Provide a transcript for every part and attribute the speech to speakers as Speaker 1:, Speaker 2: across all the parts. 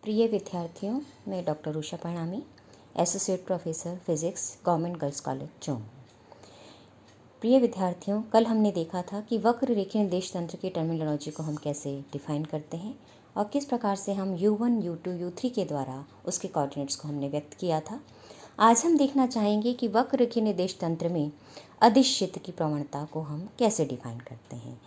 Speaker 1: प्रिय विद्यार्थियों, मैं doctor Usha Parnami, associate professor physics, government girls college चौं। प्रिय विद्यार्थियों, कल हमने देखा था कि वक्र रेखीय निर्देश तंत्र की टर्मिनोलॉजी को हम कैसे डिफाइन करते हैं और किस प्रकार से हम U1, U2, U3 के द्वारा उसके कोऑर्डिनेट्स को हमने व्यक्त किया था। आज हम देखना चाहेंगे कि वक्र रेखीय निर्देश तंत्र में अदिश क्षेत्र की प्रवणता को हम कैसे डिफाइन करते हैं।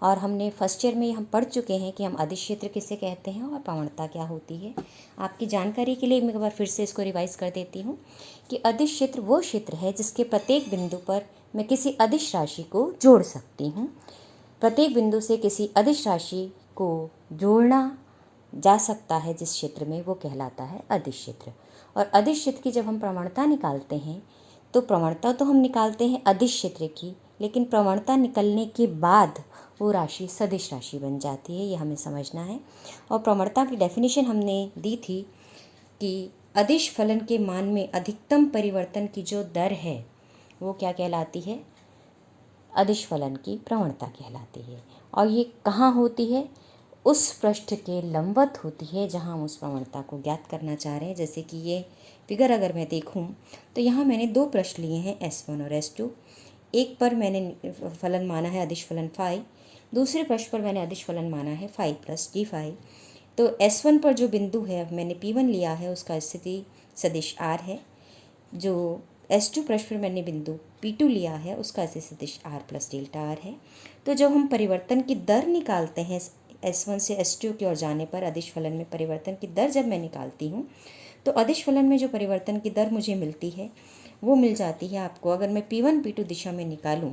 Speaker 1: और हमने फर्स्ट ईयर में हम पढ़ चुके हैं कि हम अदिश क्षेत्र किसे कहते हैं और प्रवणता क्या होती है। आपकी जानकारी के लिए मैं एक बार फिर से इसको रिवाइज कर देती हूँ कि अदिश क्षेत्र वो क्षेत्र है जिसके प्रत्येक बिंदु पर मैं किसी अदिश राशि को जोड़ सकती हूँ। प्रत्येक बिंदु से किसी अदिश राशि को जोड़ना जा सकता है जिस क्षेत्र में, वो कहलाता है अदिश क्षेत्र। और अदिश क्षेत्र की जब हम प्रवणता निकालते हैं तो प्रवणता तो हम निकालते हैं अदिश क्षेत्र की, लेकिन प्रवणता निकलने के बाद वो राशि सदिश राशि बन जाती है, ये हमें समझना है। और प्रवणता की डेफिनेशन हमने दी थी कि अदिश फलन के मान में अधिकतम परिवर्तन की जो दर है वो क्या कहलाती है? अदिश फलन की प्रवणता कहलाती है। और ये कहाँ होती है? उस पृष्ठ के लंबवत होती है जहाँ हम उस प्रवणता को ज्ञात करना चाह रहे हैं। जैसे कि ये फिगर अगर मैं देखूँ तो यहाँ मैंने दो पृष्ठ लिए हैं, S1 और S2। एक पर मैंने फलन माना है अदिश फलन फाई, दूसरे पृष्ठ पर मैंने अदिश फलन माना है फाई प्लस डी फाई। तो S1 पर जो बिंदु है मैंने P1 लिया है, उसका स्थिति सदिश R है। जो S2 पृष्ठ पर मैंने बिंदु P2 लिया है, उसका स्थिति सदिश R प्लस डेल्टा R है। तो जब हम परिवर्तन की दर निकालते हैं S1 से S2 की ओर जाने पर अदिश फलन में परिवर्तन की दर जब मैं निकालती हूँ तो अदिश फलन में जो परिवर्तन की दर मुझे मिलती है वो मिल जाती है आपको, अगर मैं P1 P2 दिशा में निकालूं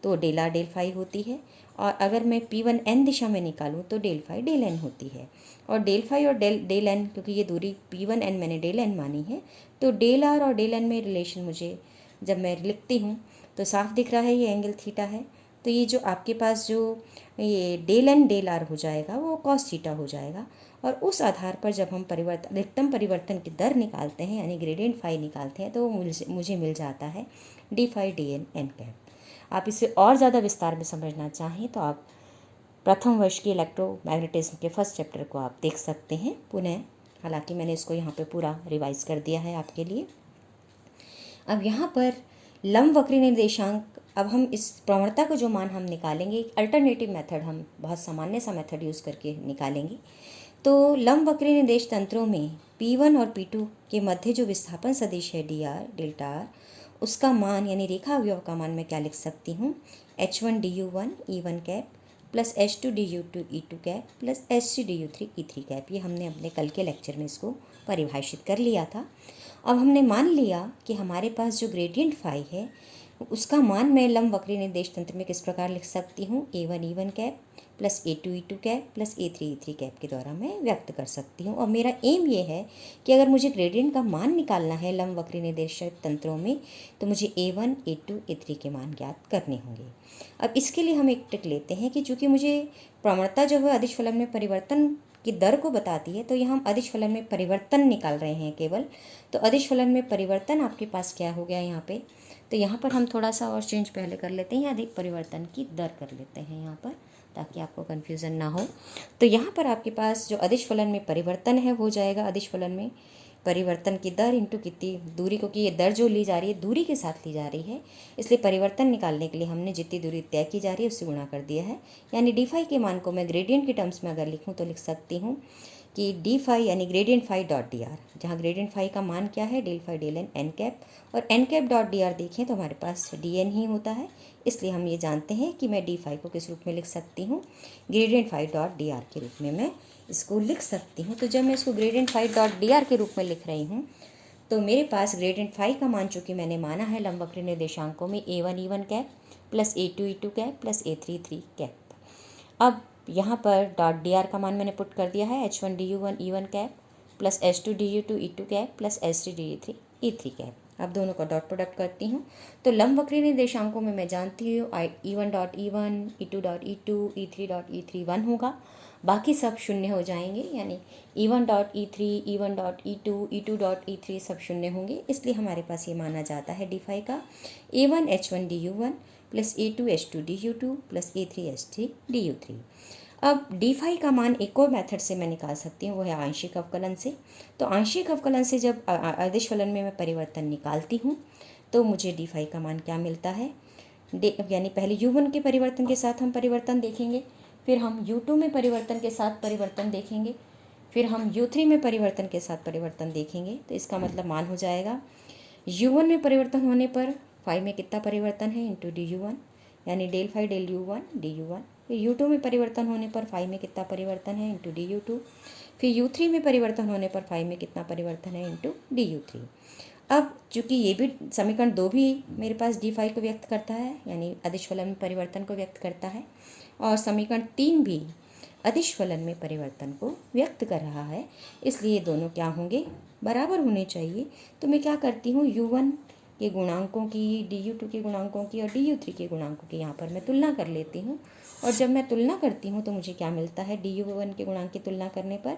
Speaker 1: तो डेल आर डेल फाई होती है, और अगर मैं P1 N दिशा में निकालूं तो डेल फाई डेल N होती है। और डेल फाई और डेल N, क्योंकि ये दूरी P1 N मैंने डेल N मानी है, तो डेल आर और डेल N में रिलेशन मुझे जब मैं लिखती हूँ तो साफ दिख रहा है ये एंगल थीटा है। तो ये जो आपके पास जो ये डेल एन डेल आर हो जाएगा वो कॉस थीटा हो जाएगा। और उस आधार पर जब हम अधिकतम परिवर्तन की दर निकालते हैं यानी ग्रेडियंट फाई निकालते हैं तो मुझे मिल जाता है d phi d n N cap. आप इसे और ज़्यादा विस्तार में समझना चाहें तो आप प्रथम वर्ष की इलेक्ट्रोमैग्नेटिज्म के फर्स्ट चैप्टर को आप देख सकते हैं पुनः। हालांकि मैंने इसको यहाँ पे पूरा रिवाइज कर दिया है आपके लिए। अब यहाँ पर लंबवक्री निर्देशांक, अब हम इस प्रवणता को जो मान हम निकालेंगे, एक अल्टरनेटिव मेथड, हम बहुत सामान्य सा मेथड यूज़ करके निकालेंगे। तो लंबवक्री निर्देश तंत्रों में P1 और P2 के मध्य जो विस्थापन सदिश है डी आर डेल्टा आर, उसका मान यानी रेखा अवयव का मान मैं क्या लिख सकती हूँ? H1 DU1 E1 cap plus H2 DU2 E2 cap plus H3 DU3 E3 cap. ये हमने अपने कल के लेक्चर में इसको परिभाषित कर लिया था। अब हमने मान लिया कि हमारे पास जो ग्रेडियंट फाई है उसका मान मैं लंबवक्री निर्देश तंत्र में किस प्रकार लिख सकती हूँ? A1 E1 cap plus A2 E2 cap plus A3 E3 cap के द्वारा मैं व्यक्त कर सकती हूँ। और मेरा एम ये है कि अगर मुझे ग्रेडियंट का मान निकालना है लंबवक्री निर्देश तंत्रों में तो मुझे A1 A2 A3 के मान ज्ञात करने होंगे। अब इसके लिए हम एक ट्रिक लेते हैं कि चूँकि मुझे प्रवणता जो है अदिश फलन में परिवर्तन की दर को बताती है, तो यहाँ हम अदिश फलन में परिवर्तन निकाल रहे हैं केवल। तो अदिश फलन में परिवर्तन आपके पास क्या हो गया यहाँ पे? तो यहाँ पर हम थोड़ा सा और चेंज पहले कर लेते हैं, अधिक परिवर्तन की दर कर लेते हैं यहाँ पर, ताकि आपको कन्फ्यूज़न ना हो। तो यहाँ पर आपके पास जो अदिश फलन में परिवर्तन है वो जाएगा अदिश फलन में परिवर्तन की दर इंटू कितनी दूरी, क्योंकि ये दर जो ली जा रही है दूरी के साथ ली जा रही है, इसलिए परिवर्तन निकालने के लिए हमने जितनी दूरी तय की जा रही है उससे गुणा कर दिया है। यानी डी फाई के मान को मैं ग्रेडियंट के टर्म्स में अगर लिखूँ तो लिख सकती हूँ कि डी फाई यानी gradient phi dot D R, जहाँ ग्रेडियंट फाई का मान क्या है? Del phi del N N cap, और N cap dot D R देखें तो हमारे पास डी एन ही होता है, इसलिए हम ये जानते हैं कि मैं डी फाई को किस रूप में लिख सकती हूँ? Gradient phi dot D r के रूप में मैं इसको लिख सकती हूँ। तो जब मैं इसको gradient phi dot D r के रूप में लिख रही हूँ तो मेरे पास ग्रेडियंट फाई का मान चूँकि मैंने माना है लंबवक्री निर्देशांकों में A1 E1 cap plus A2 E2 cap plus A3 E3 cap. अब यहाँ पर डॉट डी आर का मान मैंने पुट कर दिया है H1 DU1 E1 cap plus H2 DU2 E2 cap plus H3 DU3 E3 cap. अब दोनों का डॉट प्रोडक्ट करती हूँ तो लंबवक्री निर्देशांकों में मैं जानती हूँ E1 dot E1, E2 dot E2, E3 dot E3 1 होगा, बाकी सब शून्य हो जाएंगे, यानी E1 dot E3, E1 dot E2, E2 dot E3 सब शून्य होंगे। इसलिए हमारे पास ये माना जाता है डी फाई का A1 H1 DU1 plus A2 H2 DU2 plus A3 H3 DU3। अब डी फाई का मान एक और मेथड से मैं निकाल सकती हूँ, वो है आंशिक अवकलन से। तो आंशिक अवकलन से जब अदिश फलन में मैं परिवर्तन निकालती हूँ तो मुझे डी फाई का मान क्या मिलता है, यानी पहले u1 के परिवर्तन के साथ हम परिवर्तन देखेंगे, फिर हम u2 में परिवर्तन के साथ परिवर्तन देखेंगे, फिर हम u3 में परिवर्तन के साथ परिवर्तन देखेंगे। तो इसका मतलब मान हो जाएगा u1 में परिवर्तन होने पर फाई में कितना परिवर्तन है इंटू डी u1, यानी del phi del u1 D u1। फिर u2 में परिवर्तन होने पर फाई में कितना परिवर्तन है इंटू डी u2। फिर u3 में परिवर्तन होने पर फाई में कितना परिवर्तन है इंटू डी u3। अब चूंकि ये भी समीकरण 2 भी मेरे पास डी फाई को व्यक्त करता है, यानी अदिश फलन में परिवर्तन को व्यक्त करता है, और समीकरण 3 भी अदिश फलन में परिवर्तन को व्यक्त कर रहा है, इसलिए दोनों क्या होंगे, बराबर होने चाहिए। तो मैं क्या करती हूँ, u1 के गुणांकों की, du2 के गुणांकों की और du3 के गुणांकों की यहाँ पर मैं तुलना कर लेती हूँ। और जब मैं तुलना करती हूँ तो मुझे क्या मिलता है, du1 के गुणांक की तुलना करने पर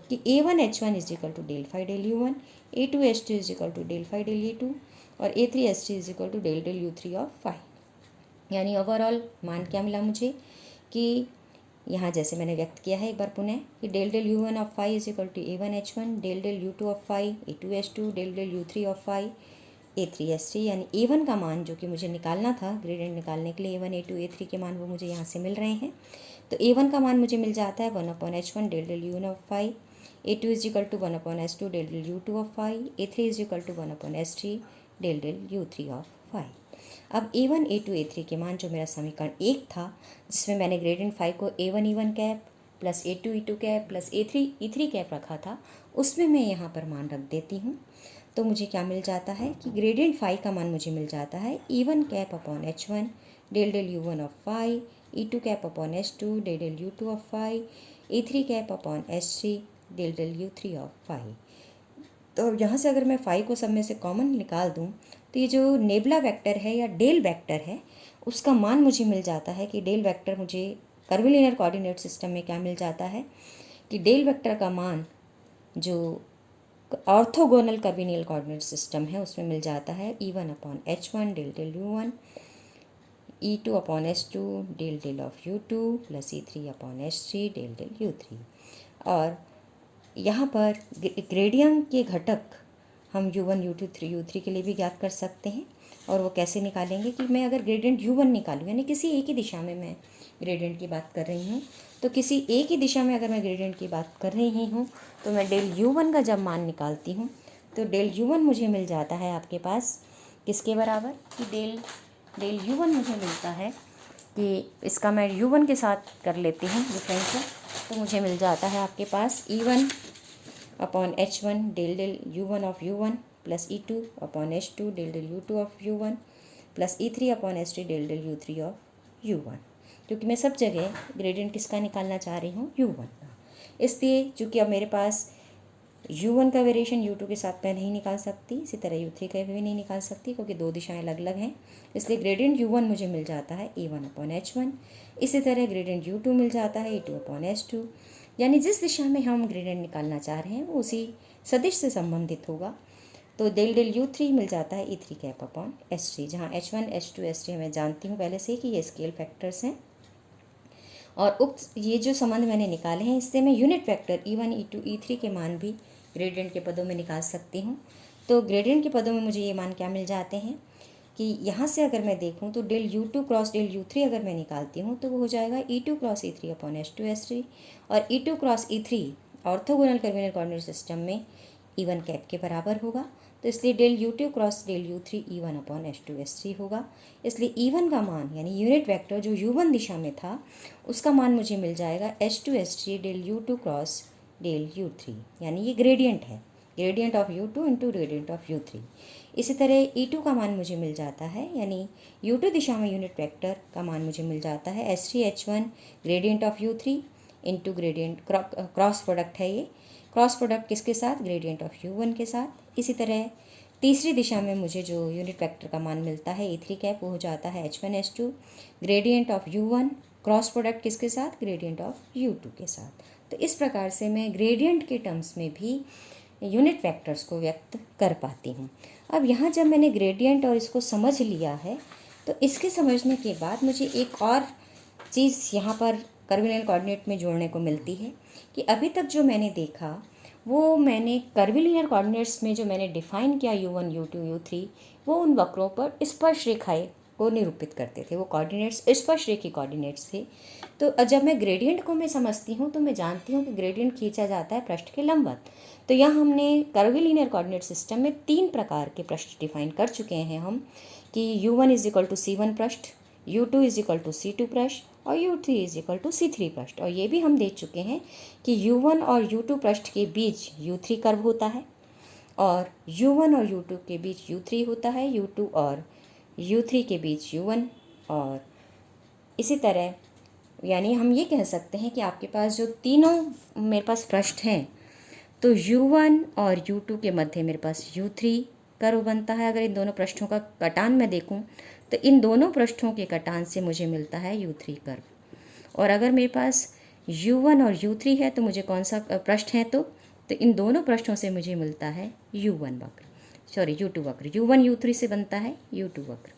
Speaker 1: कि a1h1 is equal to del phi del u1, a2h2 is equal to del phi del u2 और a3h3 is equal to del del u3 of phi. यानी ओवरऑल मान क्या मिला मुझे कि यहाँ जैसे मैंने व्यक्त किया है एक बार पुनः कि del del u1 of phi is equal to a1h1, del del u2 of phi a2h2, del del u3 of phi a3h3। यानी a1 का मान जो कि मुझे निकालना था ग्रेडियंट निकालने के लिए, a1 a2 a3 के मान वो मुझे यहाँ से मिल रहे हैं। तो a1 का मान मुझे मिल जाता है 1/h1 del del u1 of phi, a2 is equal to 1/h2 del del u2 of phi, a3 is equal to 1/h3 del del u3 of phi. अब a1 a2 a3 के मान जो मेरा समीकरण 1 था, जिसमें मैंने ग्रेडियंट फाई को a1 e1 cap plus a2 e2 cap plus a3 e3 cap रखा था, उसमें मैं यहाँ पर मान रख देती हूँ। तो मुझे क्या मिल जाता है कि ग्रेडियंट फाई का मान मुझे मिल जाता है e1 cap upon h1 del del u1 of phi, e2 cap upon h2 del del u2 of phi, a3 cap upon h3 del del u3 of phi. तो अब यहाँ से अगर मैं फाई को सब में से कॉमन निकाल दूँ तो ये जो नेबुला वेक्टर है या डेल वेक्टर है उसका मान मुझे मिल जाता है कि डेल वेक्टर मुझे कर्विलिनियर कोऑर्डिनेट सिस्टम में क्या मिल जाता है कि डेल वेक्टर का मान जो ऑर्थोगोनल कर्विलिनियर कोऑर्डिनेट सिस्टम है उसमें मिल जाता है e1 upon h1 del del u1, e2 upon h2 del del of u2 plus e3 upon h3 del del u3। और यहाँ पर ग्रेडियंट के घटक हम u1 u2 u3 के लिए भी ज्ञात कर सकते हैं। और वो कैसे निकालेंगे कि मैं अगर ग्रेडियंट u1 निकालूँ, यानी किसी एक ही दिशा में मैं ग्रेडियंट की बात कर रही हूँ, तो किसी एक ही दिशा में अगर मैं ग्रेडियंट की बात कर रही हूँ तो मैं डेल u1 का जब मान निकालती हूँ तो डेल u1 मुझे मिल जाता है आपके पास किसके बराबर कि डेल u1 मुझे मिलता है कि इसका मैं u1 के साथ कर लेती हूँ डिफरेंशियल, तो मुझे मिल जाता है आपके पास e1 upon h1 del del u1 of u1 plus e2 upon h2 del del u2 of u1 plus e3 upon h3 del del u3 of u1, क्योंकि मैं सब जगह ग्रेडियंट किसका निकालना चाह रही हूँ, u1 का। इसलिए चूँकि अब मेरे पास u1 का वेरिएशन u2 के साथ मैं नहीं निकाल सकती, इसी तरह u3 का भी नहीं निकाल सकती क्योंकि दो दिशाएं अलग अलग हैं, इसलिए ग्रेडियंट u1 मुझे मिल जाता है a1 अपॉन h1। इसी तरह ग्रेडियंट u2 मिल जाता है a2 अपॉन h2, यानी जिस दिशा में हम ग्रेडियंट निकालना चाह रहे हैं वो उसी सदिश से संबंधित होगा। तो डेल डेल u3 मिल जाता है e3 कैप अपॉन h3, जहाँ h1 h2 h3 मैं जानती हूँ पहले से कि ये स्केल फैक्टर्स हैं। और उक्त ये जो संबंध मैंने निकाले हैं इससे मैं unit vector e1 e2 e3 के मान भी ग्रेडियंट के पदों में निकाल सकती हूँ। तो ग्रेडियंट के पदों में मुझे ये मान क्या मिल जाते हैं कि यहाँ से अगर मैं देखूँ तो del u2 cross del u3 अगर मैं निकालती हूँ तो वो हो जाएगा e2 cross e3 upon h2 h3, और e2 cross e3 orthogonal curvilinear coordinate system में e1 कैप के बराबर होगा। तो इसलिए del u2 cross del u3 e1 upon h2 h3 होगा। इसलिए e1 का मान यानी यूनिट वेक्टर जो u1 दिशा में था उसका मान मुझे मिल जाएगा h2 h3 del u2 cross del u3, यानी ये ग्रेडियंट है, gradient of u2 into gradient of u3। इसी तरह e2 का मान मुझे मिल जाता है, यानी u2 दिशा में यूनिट वेक्टर का मान मुझे मिल जाता है h3 h1 gradient of u3 into gradient cross product है, ये क्रॉस प्रोडक्ट किसके साथ, ग्रेडियंट ऑफ u1 के साथ। इसी तरह तीसरी दिशा में मुझे जो यूनिट वेक्टर का मान मिलता है e3 कैप वो हो जाता है h1 h2 gradient of u1 cross product किसके साथ, ग्रेडियंट ऑफ u2 के साथ। तो इस प्रकार से मैं ग्रेडियंट के टर्म्स में भी यूनिट वेक्टर्स को व्यक्त कर पाती हूँ। अब यहाँ जब मैंने ग्रेडियंट और इसको समझ लिया है तो इसके समझने के बाद मुझे एक और चीज़ यहाँ पर कर्विलिनियर कोऑर्डिनेट में जोड़ने को मिलती है कि अभी तक जो मैंने देखा वो मैंने कर्विलिनियर कोऑर्डिनेट्स में जो मैंने डिफ़ाइन किया u1, u2, u3, वो उन वक्रों पर स्पर्श रेखाएं को निरूपित करते थे। वो कोऑर्डिनेट्स स्पर्श रेखी कोऑर्डिनेट्स थे। तो जब मैं ग्रेडियंट को मैं समझती हूँ तो मैं जानती हूँ कि ग्रेडियंट खींचा जाता है पृष्ठ के लंबवत। तो यहाँ हमने कर्विलिनियर कोऑर्डिनेट सिस्टम में 3 प्रकार के पृष्ठ डिफाइन कर चुके हैं हम कि u1 is equal to c1 पृष्ठ, u2 is equal to c2 पृष्ठ और u3 is equal to c3 पृष्ठ। और ये भी हम देख चुके हैं कि u1 और u2 पृष्ठ के बीच u3 कर्व होता है और u1 और u2 के बीच u3 होता है, u2 और u3 के बीच u1 और इसी तरह यानी हम ये कह सकते हैं कि आपके पास जो तीनों मेरे पास पृष्ठ हैं तो u1 और u2 के मध्य मेरे पास u3 कर्व बनता है। अगर इन दोनों पृष्ठों का कटान मैं देखूं तो इन दोनों पृष्ठों के कटान से मुझे मिलता है u3 कर्व। और अगर मेरे पास u1 और u3 है तो मुझे कौन सा पृष्ठ है तो इन दोनों पृष्ठों से मुझे मिलता है u1 वक्र, सॉरी u2 वक्र। u1 u3 से बनता है u2 वक्र।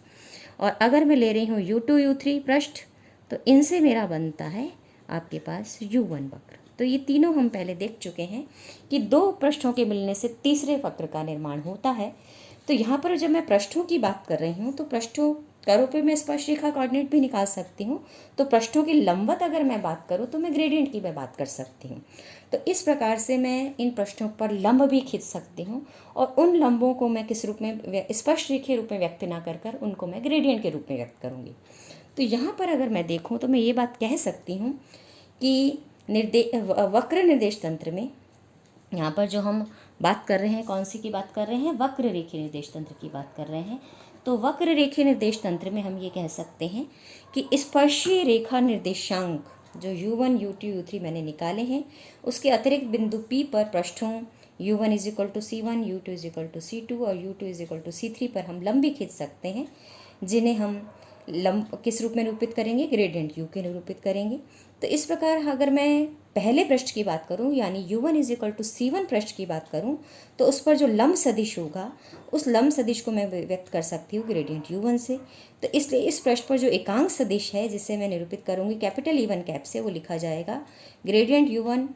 Speaker 1: और अगर मैं ले रही हूँ u2 u3 पृष्ठ तो इनसे मेरा बनता है आपके पास u1 वक्र। तो ये तीनों हम पहले देख चुके हैं कि 2 पृष्ठों के मिलने से तीसरे वक्र का निर्माण होता है। तो यहाँ पर जब मैं पृष्ठों की बात कर रही हूँ तो पृष्ठों कर्व पे मैं स्पर्श रेखा कोऑर्डिनेट भी निकाल सकती हूँ। तो पृष्ठों की लंबवत अगर मैं बात करूँ तो मैं ग्रेडियंट की मैं बात कर सकती हूँ। तो इस प्रकार से मैं इन पृष्ठों पर लंब भी खींच सकती हूँ और उन लंबों को मैं किस रूप में स्पर्श रेखीय रूप में व्यक्त ना कर उनको मैं ग्रेडियंट के रूप में व्यक्त करूँगी। तो यहाँ पर अगर मैं देखूँ तो मैं ये बात कह सकती हूँ कि वक्र निर्देश तंत्र में यहाँ पर जो हम बात कर रहे हैं कौन सी की बात कर रहे हैं, वक्र रेखीय निर्देश तंत्र की बात कर रहे हैं। तो वक्र रेखीय निर्देश तंत्र में हम ये कह सकते हैं कि स्पर्शीय रेखा निर्देशांक जो u1 u2 u3 मैंने निकाले हैं उसके अतिरिक्त बिंदु P पर पृष्ठों u1 is equal to c1, u2 is equal to c2 और u2 is equal to c3 पर हम लंब भी खींच सकते हैं जिन्हें हम लंब किस रूप में निरूपित करेंगे, ग्रेडियंट u के निरूपित करेंगे। तो इस प्रकार अगर मैं पहले पृष्ठ की बात करूं यानी u1 is equal to c1 पृष्ठ की बात करूं तो उस पर जो लंब सदिश होगा उस लंब सदिश को मैं व्यक्त कर सकती हूँ ग्रेडियंट u1 से। तो इसलिए इस पृष्ठ पर जो एकांक सदिश है जिसे मैं निरूपित करूँगी कैपिटल E1 कैप से, वो लिखा जाएगा gradient u1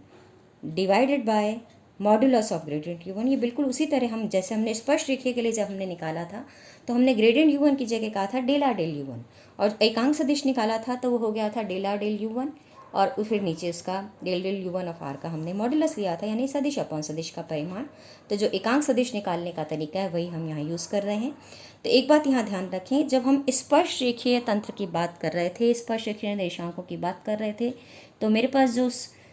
Speaker 1: divided by modulus of gradient u1। ये बिल्कुल उसी तरह हम जैसे हमने स्पर्श रेखीय के लिए जब हमने निकाला था तो हमने ग्रेडियंट u1 की जगह कहा था डेल आर डेल u1 और एकांक सदिश निकाला था तो वो हो गया था डेल आर डेल u1 और फिर नीचे उसका del del u1 of r का हमने मॉडुलस लिया था यानी सदिश अपॉन सदिश का परिमाण। तो जो एकांक सदिश निकालने का तरीका है वही हम यहाँ यूज़ कर रहे हैं। तो एक बात यहाँ ध्यान रखें, जब हम स्पर्श रेखीय तंत्र की बात कर रहे थे, स्पर्श रेखीय निर्देशांकों की बात कर रहे थे तो मेरे पास जो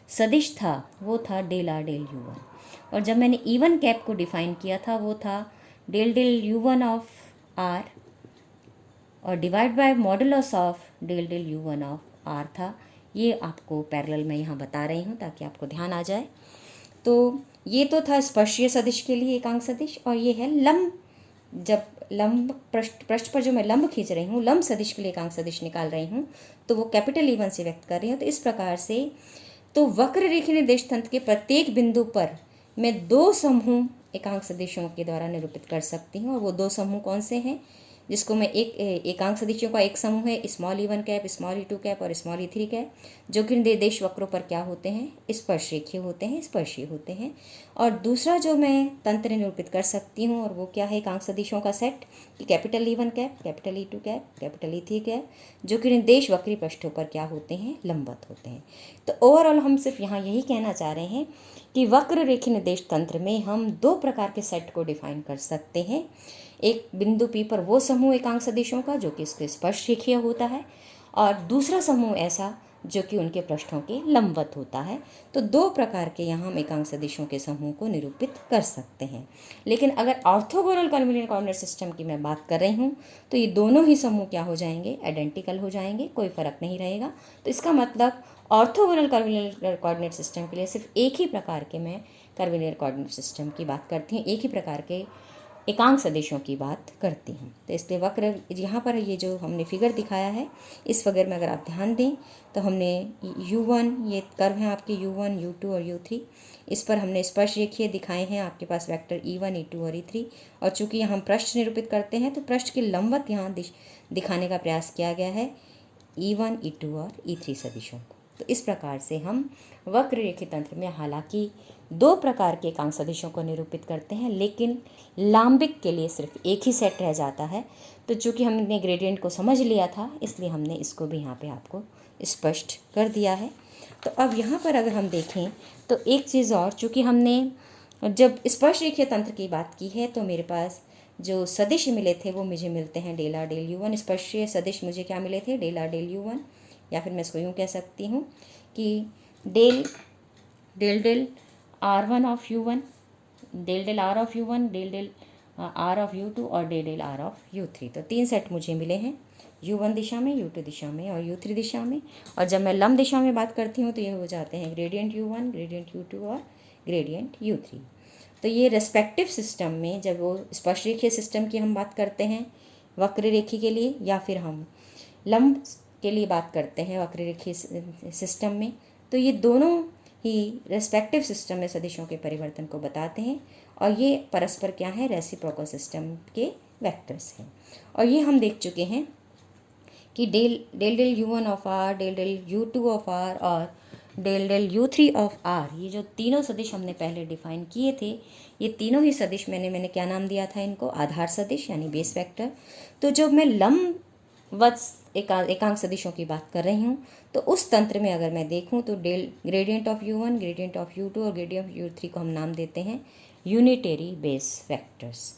Speaker 1: सदिश था वो था डेल आर डेल u1 और जब मैंने E1 कैप को डिफाइन किया था वो था del del u1 of r और divide by modulus of del del u1 of r था। ये आपको पैरेलल में यहाँ बता रही हूँ ताकि आपको ध्यान आ जाए। तो ये तो था स्पर्शीय सदिश के लिए एकांक सदिश और ये है लंब, जब लंब पृष्ठ पर जो मैं लंब खींच रही हूँ लंब सदिश के लिए एकांक सदिश निकाल रही हूँ तो वो कैपिटल E1 से व्यक्त कर रही हूँ। तो इस प्रकार से तो वक्र रेखीय निर्देश तंत्र के प्रत्येक बिंदु पर मैं 2 समूह एकांक सदिशों के द्वारा निरूपित कर सकती हूँ और वो 2 समूह कौन से हैं जिसको मैं एकांक सदिशों का एक समूह है small E1 cap, small E2 cap और स्मॉल E3 कैप जो कि निर्देश वक्रों पर क्या होते हैं, स्पर्श रेखीय होते हैं, स्पर्शीय होते हैं। और दूसरा जो मैं तंत्र निरूपित कर सकती हूँ और वो क्या है एकांक सदिशों का सेट कि capital E1 cap, capital E2 cap, capital E3 cap जो कि निर्देश वक्री पृष्ठों पर क्या होते हैं, लंबवत होते हैं। तो ओवरऑल हम सिर्फ यहाँ यही कहना चाह रहे हैं कि वक्र रेखीय निर्देश तंत्र में हम 2 प्रकार के सेट को डिफाइन कर सकते हैं। एक बिंदु P पर वो समूह एकांक सदिशों का जो कि इसके स्पर्श रेखीय होता है और दूसरा समूह ऐसा जो कि उनके पृष्ठों के लंबवत होता है। तो 2 प्रकार के यहाँ हम एकांक सदिशों के समूह को निरूपित कर सकते हैं। लेकिन अगर ऑर्थोगोनल कर्विलिनियर कोऑर्डिनेट सिस्टम की मैं बात कर रही हूँ तो ये दोनों ही समूह क्या हो जाएंगे, आइडेंटिकल हो जाएंगे, कोई फ़र्क नहीं रहेगा। तो इसका मतलब ऑर्थोगोनल कर्विलिनियर कोऑर्डिनेट सिस्टम के लिए सिर्फ एक ही प्रकार के मैं कर्विलिनियर कोऑर्डिनेट सिस्टम की बात करती हूँ, एक ही प्रकार के एकांक सदिशों की बात करती हूँ। तो इसलिए वक्र यहाँ पर ये जो हमने फिगर दिखाया है इस फिगर में अगर आप ध्यान दें तो हमने u1 ये कर्व हैं आपके u1, u2 और u3, इस पर हमने स्पर्श रेखीय दिखाए हैं आपके पास वेक्टर e1, e2 और e3 और चूंकि यहाँ हम पृष्ठ निरूपित करते हैं तो पृष्ठ के लंबवत यहाँ दिखाने का प्रयास किया गया है e1, e2 और e3 सदिशों को। तो इस प्रकार से हम वक्र रेखीय तंत्र में हालांकि 2 प्रकार के एकांक सदिशों को निरूपित करते हैं, लेकिन लांबिक के लिए सिर्फ एक ही सेट रह जाता है। तो चूँकि हमने ग्रेडियंट को समझ लिया था, इसलिए हमने इसको भी यहाँ पे आपको स्पष्ट कर दिया है। तो अब यहाँ पर अगर हम देखें तो एक चीज़ और, चूँकि हमने जब स्पर्श रेखीय तंत्र की बात की है तो मेरे पास जो सदिश मिले थे वो मुझे मिलते हैं डेल आर डेल U1। स्पर्शीय सदिश मुझे क्या मिले थे? डेल आर डेल U1, या फिर मैं इसको यूँ कह सकती हूँ कि del del R1 of U1, del R of U1, del R of U2 और डेल R ऑफ U3। तो 3 सेट मुझे मिले हैं, U1 दिशा में, U2 दिशा में और U3 दिशा में। और जब मैं लंब दिशा में बात करती हूँ तो ये हो जाते हैं ग्रेडियंट U1, ग्रेडियंट U2 और ग्रेडियंट U3। तो ये रेस्पेक्टिव सिस्टम में, जब वो स्पर्श रेखीय सिस्टम की हम बात करते हैं वक्र रेखी के लिए, या फिर हम लंब के लिए बात करते हैं वक्र रेखीय सिस्टम में, तो ये दोनों ही रेस्पेक्टिव सिस्टम में सदिशों के परिवर्तन को बताते हैं। और ये परस्पर क्या है? रेसिप्रोकल सिस्टम के वेक्टर्स हैं। और ये हम देख चुके हैं कि del U1 of R, del U2 of R और डेल U3 ऑफ R, ये जो तीनों सदिश हमने पहले डिफाइन किए थे, ये तीनों ही सदिश मैंने क्या नाम दिया था इनको? आधार सदिश यानी बेस वेक्टर। तो जब मैं लंबवत एकांक सदिशों की बात कर रही हूँ तो उस तंत्र में अगर मैं देखूँ तो gradient of U1, gradient of U2 और ग्रेडियंट ऑफ U3 को हम नाम देते हैं यूनिटरी बेस वेक्टर्स,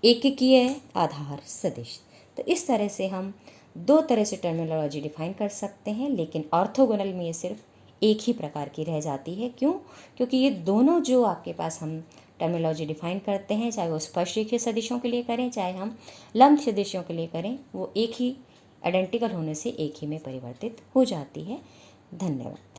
Speaker 1: एककीय आधार सदिश। तो इस तरह से हम 2 तरह से टर्मिनोलॉजी डिफाइन कर सकते हैं, लेकिन ऑर्थोगोनल में ये सिर्फ एक ही प्रकार की रह जाती है। क्यों? क्योंकि ये दोनों जो आपके पास हम टर्मिनोलॉजी डिफाइन करते हैं, चाहे वो स्पर्श रेखीय सदिशों के लिए करें, चाहे हम लंब सदिशों के लिए करें, वो एक ही आइडेंटिकल होने से एक ही में परिवर्तित हो जाती है। धन्यवाद।